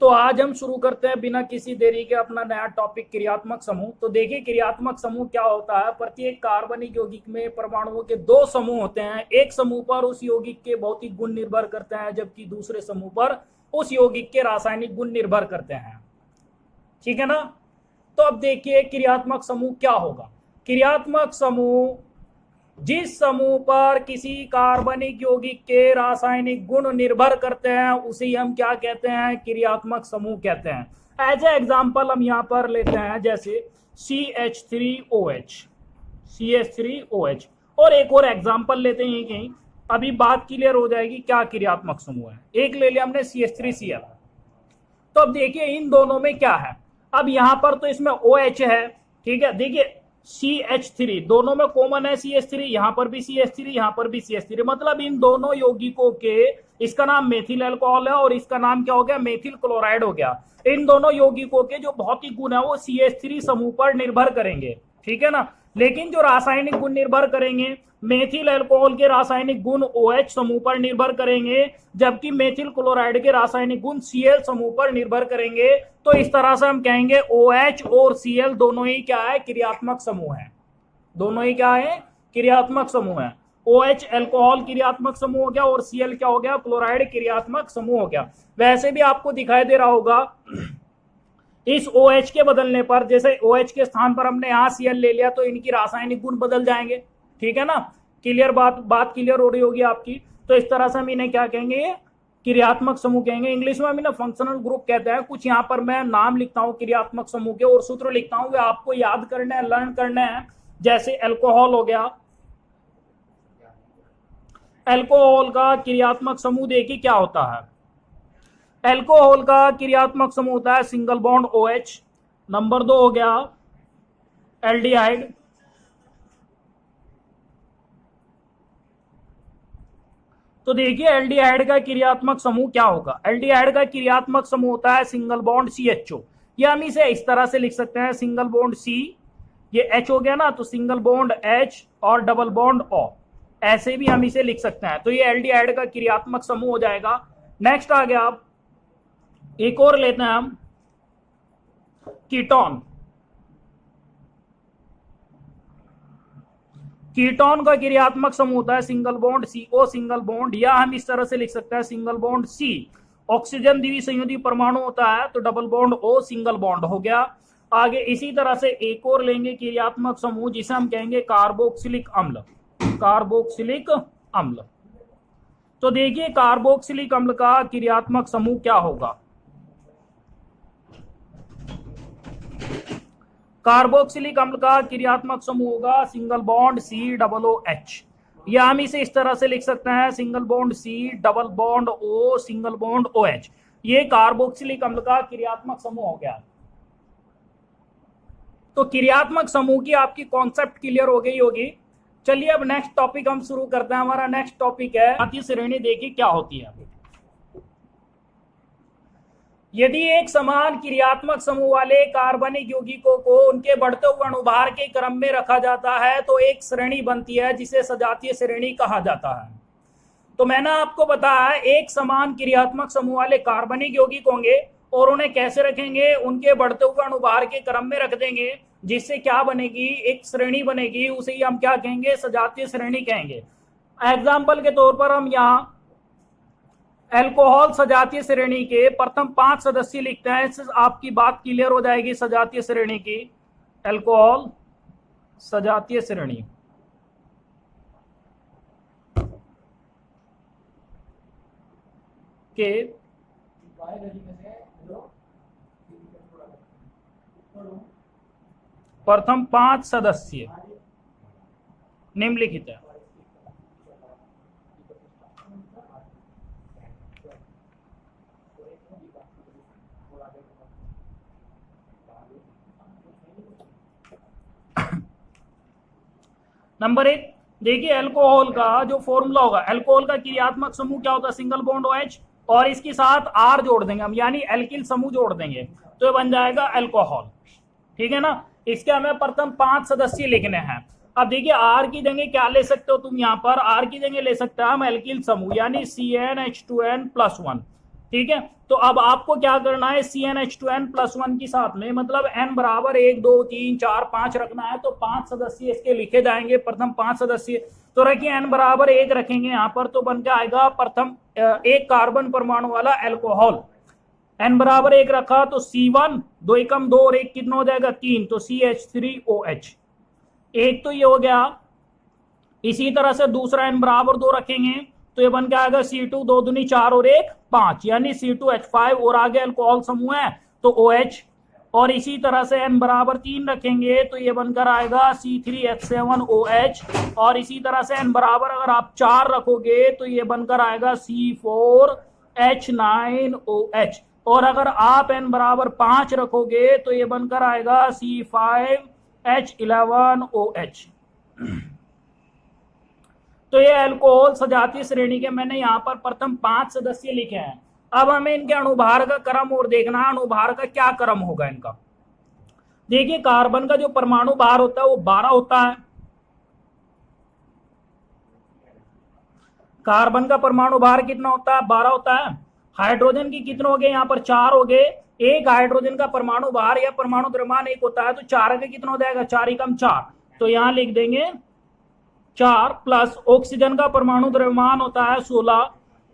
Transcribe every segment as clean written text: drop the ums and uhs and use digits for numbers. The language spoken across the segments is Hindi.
तो आज हम शुरू करते हैं बिना किसी देरी के अपना नया टॉपिक क्रियात्मक समूह। तो देखिए क्रियात्मक समूह क्या होता है। प्रत्येक कार्बनिक यौगिक में परमाणुओं के दो समूह होते हैं। एक समूह पर उस यौगिक के भौतिक गुण निर्भर करते हैं, जबकि दूसरे समूह पर उस यौगिक के रासायनिक गुण निर्भर करते हैं। ठीक है ना। तो अब देखिए क्रियात्मक समूह क्या होगा। क्रियात्मक समूह जिस समूह पर किसी कार्बनिक यौगिक के रासायनिक गुण निर्भर करते हैं उसे हम क्या कहते हैं, क्रियात्मक समूह कहते हैं। एज ए एग्जांपल हम यहां पर लेते हैं जैसे CH3OH, CH3OH। और एक और एग्जांपल लेते हैं कहीं, अभी बात क्लियर हो जाएगी क्या क्रियात्मक समूह है। एक ले लिया हमने CH3Cl। तो अब देखिए इन दोनों में क्या है। अब यहां पर तो इसमें OH है, ठीक है। देखिए CH3 दोनों में कॉमन है, CH3 यहां पर भी CH3 यहां पर भी CH3, मतलब इन दोनों यौगिकों के, इसका नाम मेथिल अल्कोहल है और इसका नाम क्या हो गया, मेथिल क्लोराइड हो गया। इन दोनों यौगिकों के जो भौतिक गुण है वो CH3 समूह पर निर्भर करेंगे, ठीक है ना। लेकिन जो रासायनिक गुण निर्भर करेंगे, मेथिल अल्कोहल के रासायनिक गुण OH समूह पर निर्भर करेंगे, जबकि मेथिल क्लोराइड के रासायनिक गुण Cl समूह पर निर्भर करेंगे। तो इस तरह से हम कहेंगे OH और Cl दोनों ही क्या है, क्रियात्मक समूह है। दोनों ही क्या है, क्रियात्मक समूह है। OH अल्कोहल क्रियात्मक समूह हो गया और Cl क्या हो गया, क्लोराइड क्रियात्मक समूह हो गया। वैसे भी आपको दिखाई दे रहा होगा इस OH के बदलने पर, जैसे OH के स्थान पर हमने यहाँ Cl ले लिया तो इनकी रासायनिक गुण बदल जाएंगे, ठीक है ना। क्लियर बात क्लियर हो रही होगी आपकी। तो इस तरह से हम इन्हें क्या कहेंगे, क्रियात्मक समूह कहेंगे। इंग्लिश में हम इन्हें फंक्शनल ग्रुप कहते हैं। कुछ यहाँ पर मैं नाम लिखता हूँ क्रियात्मक समूह के और सूत्र लिखता हूँ, वे आपको याद करने हैं, लर्न करने हैं। जैसे अल्कोहल हो गया, अल्कोहल का क्रियात्मक समूह देखिए क्या होता है। अल्कोहल का क्रियात्मक समूह होता है सिंगल बॉन्ड OH। नंबर 2 हो गया एल्डिहाइड। तो देखिए एल्डिहाइड का क्रियात्मक समूह क्या होगा। एल्डिहाइड का क्रियात्मक समूह होता है सिंगल बॉन्ड CHO। या हम इसे इस तरह से लिख सकते हैं, सिंगल बॉन्ड C, ये H हो गया ना, तो सिंगल बॉन्ड H और डबल बॉन्ड O, ऐसे भी हम इसे लिख सकते हैं। तो ये एल्डिहाइड का क्रियात्मक समूह हो जाएगा। नेक्स्ट आ गया, आप एक और लेते हैं हम कीटोन। कीटोन का क्रियात्मक समूह होता है single bond CO single bond, या हम इस तरह से लिख सकते हैं सिंगल बॉन्ड C। ऑक्सीजन द्विसंयोजी परमाणु होता है तो double bond O single bond हो गया। आगे इसी तरह से एक और लेंगे क्रियात्मक समूह जिसे हम कहेंगे कार्बोक्सिलिक अम्ल। कार्बोक्सिलिक अम्ल। तो देखिए कार्बोक्सिलिक अम्ल का क्रियात्मक समूह क्या होगा। कार्बोक्सिलिक अम्ल का क्रियात्मक समूह होगा सिंगल बॉन्ड COOH, या हम इसे इस तरह से लिख सकते हैं single bond C double bond O single bond OH। ये कार्बोक्सिलिक अम्ल का क्रियात्मक समूह हो गया। तो क्रियात्मक समूह की आपकी कॉन्सेप्ट क्लियर हो गई होगी। चलिए अब नेक्स्ट टॉपिक हम शुरू करते हैं। हमारा नेक्स्ट टॉपिक है जातीय श्रेणी। देखिए क्या होती है। यदि एक समान क्रियात्मक समूह वाले कार्बनिक यौगिकों को उनके बढ़ते हुए अणुभार के क्रम में रखा जाता है तो एक श्रेणी बनती है जिसे सजातीय श्रेणी कहा जाता है। तो मैंने आपको बताया एक समान क्रियात्मक समूह वाले कार्बनिक यौगिक होंगे और उन्हें कैसे रखेंगे, उनके बढ़ते हुए अणुभार के क्रम में रख देंगे, जिससे क्या बनेगी, एक श्रेणी बनेगी। उसे ही हम क्या कहेंगे, सजातीय श्रेणी कहेंगे। एग्जाम्पल के तौर पर हम यहाँ अल्कोहल सजातीय श्रेणी के प्रथम 5 सदस्य लिखते हैं, इससे आपकी बात क्लियर हो जाएगी सजातीय श्रेणी की। अल्कोहल सजातीय श्रेणी के प्रथम 5 सदस्य निम्नलिखित है। नंबर 1 देखिए अल्कोहल का जो फॉर्मूला होगा, अल्कोहल का क्रियात्मक समूह क्या होता है, सिंगल बॉन्ड OH, और इसके साथ R जोड़ देंगे हम, यानी एल्किल समूह जोड़ देंगे तो ये बन जाएगा अल्कोहल। ठीक है ना। इसके हमें प्रथम 5 सदस्य लिखने हैं। अब देखिए R की जगह क्या ले सकते हो तुम, यहाँ पर R की जगह ले सकते हैं हम एल्किल समूह, यानी CnH2n+1। ठीक है, तो अब आपको क्या करना है, CnH2n+1 की साथ में, मतलब n बराबर 1 2 3 4 5 रखना है, तो 5 सदस्य इसके लिखे जाएंगे। प्रथम 5 सदस्य तो रखिए n बराबर 1 रखेंगे यहाँ पर, तो बन के आएगा प्रथम एक कार्बन परमाणु वाला एल्कोहल। n बराबर 1 रखा तो C1, 2 एकम 2 और 1 कितना हो जाएगा 3, तो CH3OH। एक तो ये हो गया। इसी तरह से दूसरा n बराबर 2 रखेंगे तो ये बन के आएगा C2, 2 दूनी 4 और 1 5, यानी C2H5, और आगे अल्कोहल समूह है तो OH। और इसी तरह से n बराबर 3 रखेंगे तो ये बनकर आएगा C3H7OH। और इसी तरह से n बराबर अगर आप 4 रखोगे तो ये बनकर आएगा C4H9OH। और अगर आप n बराबर 5 रखोगे तो ये बनकर आएगा C5H11OH। तो ये अल्कोहल सजातीय श्रेणी के मैंने यहाँ पर प्रथम 5 सदस्य लिखे हैं। अब हमें इनके अणुभार का क्रम और देखना है, अणुभार का क्या क्रम होगा इनका। देखिए कार्बन का जो परमाणु भार होता है वो 12 होता है। कार्बन का परमाणु भार कितना होता है, 12 होता है। हाइड्रोजन की कितने हो गए, यहाँ पर 4 हो गए। एक हाइड्रोजन का परमाणु भार या परमाणु द्रव्यमान 1 होता है, तो 4 का कितना हो जाएगा, 4 एकम 4, तो यहां लिख देंगे 4 प्लस ऑक्सीजन का परमाणु द्रव्यमान होता है 16,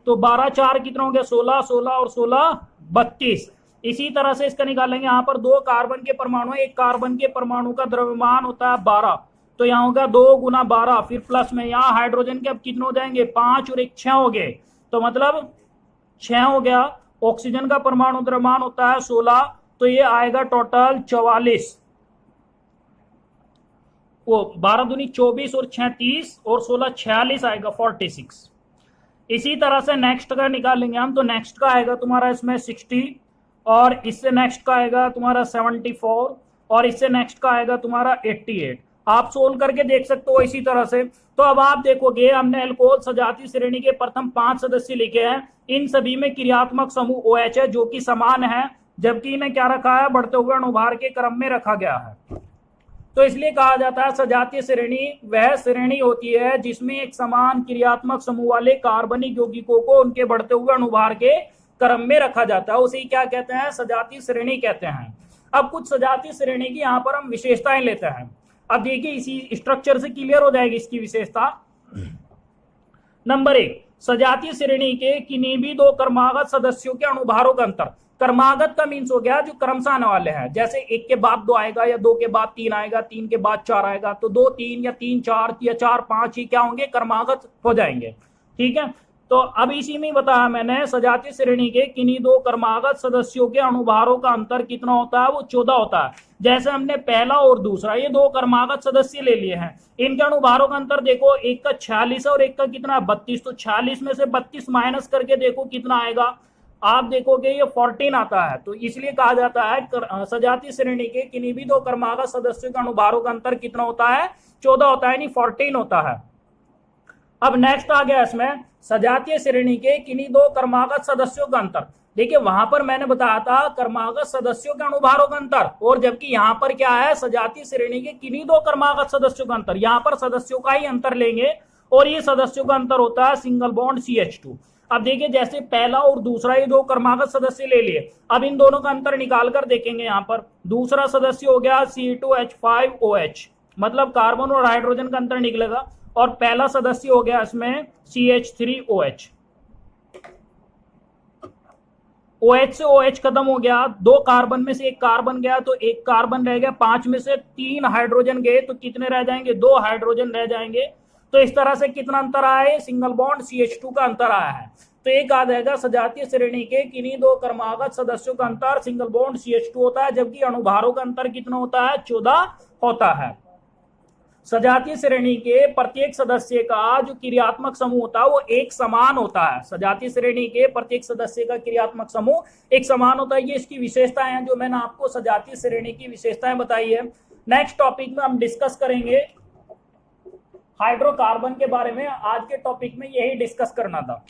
तो 12 4 कितना हो गया 16, 16 और 16 32। इसी तरह से इसका निकालेंगे, यहाँ पर 2 कार्बन के परमाणु, एक कार्बन के परमाणु का द्रव्यमान होता है 12, तो यहाँ होगा 2 गुना 12, फिर प्लस में यहाँ हाइड्रोजन के अब कितने हो जाएंगे 5 और 1 6 हो गए, तो मतलब 6 हो गया। ऑक्सीजन का परमाणु द्रव्यमान होता है 16, तो ये आएगा टोटल 44, वो 12 दूनी 24 और 6 30 और 16 46 आएगा 46। इसी तरह से नेक्स्ट का निकालेंगे हम, तो नेक्स्ट का आएगा तुम्हारा इसमें 60, और इससे नेक्स्ट का आएगा तुम्हारा 74, और इससे नेक्स्ट का आएगा तुम्हारा 88। आप सोल्व करके देख सकते हो इसी तरह से। तो अब आप देखोगे हमने अल्कोहल सजातीय श्रेणी के प्रथम 5 सदस्य लिखे हैं, इन सभी में क्रियात्मक समूह OH है जो कि समान है, जबकि इन्हें क्या रखा है, बढ़ते हुए अणुभार के क्रम में रखा गया है। तो इसलिए कहा जाता है सजातीय श्रेणी वह श्रेणी होती है जिसमें एक समान क्रियात्मक समूह वाले कार्बनिक यौगिकों को उनके बढ़ते हुए अणुभार के क्रम में रखा जाता है, उसे क्या कहते हैं, सजातीय श्रेणी कहते हैं। अब कुछ सजातीय श्रेणी की यहाँ पर हम विशेषताएं लेते हैं। अब देखिए इसी स्ट्रक्चर से क्लियर हो जाएगी इसकी विशेषता। नंबर 1, सजातीय श्रेणी के किन्हीं भी 2 क्रमागत सदस्यों के अणुभारों का अंतर। क्रमागत का मीन्स हो गया जो क्रमशः आने वाले हैं, जैसे 1 के बाद 2 आएगा, या 2 के बाद 3 आएगा, 3 के बाद 4 आएगा, तो 2 3 या 3 4 या 4 5 ही क्या होंगे, क्रमागत हो जाएंगे। ठीक है, तो अब इसी में बताया मैंने सजातीय श्रेणी के किन्हीं 2 क्रमागत सदस्यों के अणुभारों का अंतर कितना होता है, वो 14 होता है। जैसे हमने पहला और दूसरा ये 2 क्रमागत सदस्य ले लिए हैं, इनके अणुभारों का अंतर देखो, एक का 46 है और एक का कितना 32, तो 46 में से 32 माइनस करके देखो कितना आएगा, आप देखोगे ये 14 आता है। तो इसलिए कहा जाता है सजातीय श्रेणी के किन्हीं भी 2 क्रमागत सदस्यों के अणुभारों का अंतर कितना होता है, 14 होता है, यानी 14 होता है। अब नेक्स्ट आ गया इसमें सजातीय श्रेणी के किन्हीं 2 क्रमागत सदस्यों का अंतर। देखिए वहां पर मैंने बताया था क्रमागत सदस्यों के अणुभारों का अंतर, और जबकि यहाँ पर क्या है, सजातीय श्रेणी के किन्हीं 2 क्रमागत सदस्यों का अंतर, यहाँ पर सदस्यों का ही अंतर लेंगे, और ये सदस्यों का अंतर होता है सिंगल बॉन्ड CH2। अब देखिए जैसे पहला और दूसरा ये 2 क्रमागत सदस्य ले लिए, अब इन दोनों का अंतर निकाल कर देखेंगे। यहाँ पर दूसरा सदस्य हो गया C2H5OH, मतलब कार्बन और हाइड्रोजन का अंतर निकलेगा, और पहला सदस्य हो गया इसमें CH3OH। OH से OH खत्म हो गया, 2 कार्बन में से 1 कार्बन गया तो 1 कार्बन रह गया, 5 में से 3 हाइड्रोजन गए तो कितने रह जाएंगे, 2 हाइड्रोजन रह जाएंगे। तो इस तरह से कितना अंतर आया है, सिंगल बॉन्ड CH2 का अंतर आया है। तो एक आ जाएगा सजातीय श्रेणी के किन्हीं 2 क्रमागत सदस्यों का अंतर सिंगल बॉन्ड CH2 होता है, जबकि अणुभारों का अंतर कितना होता है, 14 होता है। सजातीय श्रेणी के प्रत्येक सदस्य का जो क्रियात्मक समूह होता है वो एक समान होता है। सजातीय श्रेणी के प्रत्येक सदस्य का क्रियात्मक समूह एक समान होता है। ये इसकी विशेषताएं हैं जो मैंने आपको सजातीय श्रेणी की विशेषताएं बताई है। नेक्स्ट टॉपिक में हम डिस्कस करेंगे हाइड्रोकार्बन के बारे में। आज के टॉपिक में यही डिस्कस करना था।